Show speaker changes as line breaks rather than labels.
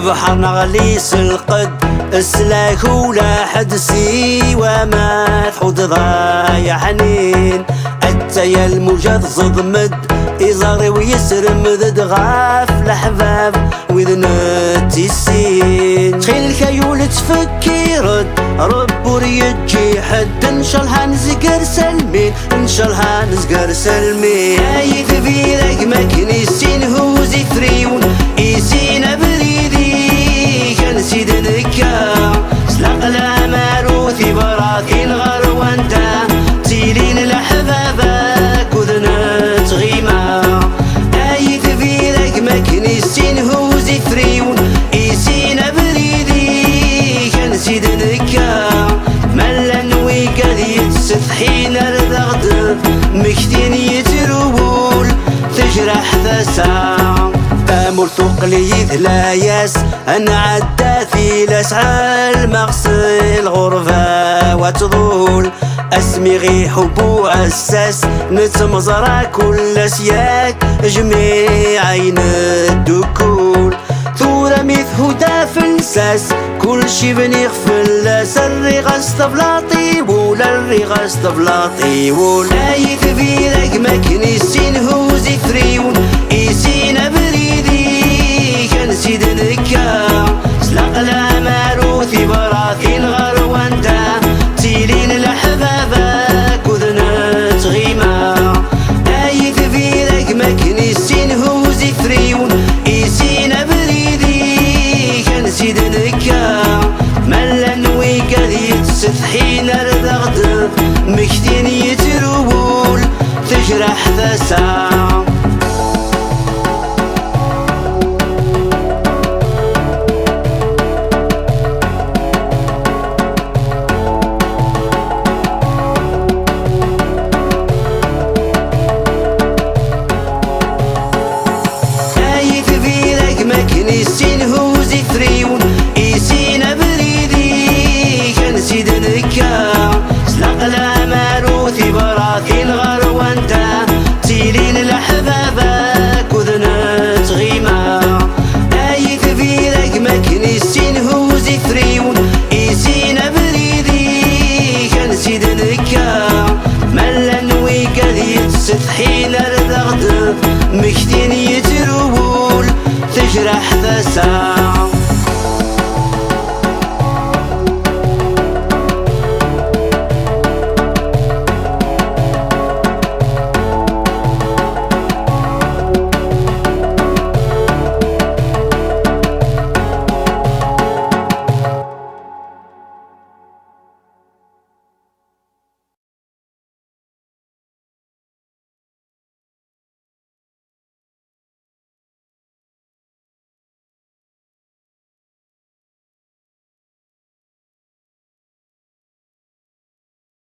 البحر نغليس القد السلاك ولا حد سيوى ما تحوط ضايع حنين التيا الموجة صدمد يزاري ويسر مدد غاف الأحباب وذنتي السين تخيل كيول تفكيرد رب وريجي حد إن شاء الله نزقر سلمين إن شاء الله نزقر سلمين أي ثبيلك مكنيسين هو زفريون يسين بريدي كان سيد ذكا سلق لا ماروثي براثين غر وانتا تيلين لحبابك وذنت غيمة أي ثبيلك مكنيسين هو زفريون يسين بريدي كان سيد ذكا ملا ويقاد يتسثحين الرغد مكتين يترول تجرح ثسا أمر ثقلي لا ياس أنا عداثي لسعى المغسل غرفة وتظول اسمي غي حب أساس نتمزرع كل سياك جميع عين الدكول ثورة مث هدى فلساس كل شي بنغفل الرغاس طبلا طيبول الرغاس طبلا طيبول أي ثبيلك مكنيسين هو زفريون يسين بريدي كان سيد ذكا سلق لا ماروثي براثين غر وانتا تيلين لحبابك وذنت غيمة أي ثبيلك مكنيسين هو زفريون يسين بريدي كان سيد ذكا ملا ويقاد يتسثحين الرغد مكتين يترول تجرح ثسا مكنيسين هو زفريون يسين بريدي كان سيد ذكا سلق لا ماروثي براثين غر وانتا تيلين لحبابك وذنت غيمة أي ثبيلك مكنيسين هو زفريون يسين بريدي كان سيد ذكا ملا ويقاد يتسثحين الرغد مكتين يترول تجرح ثسا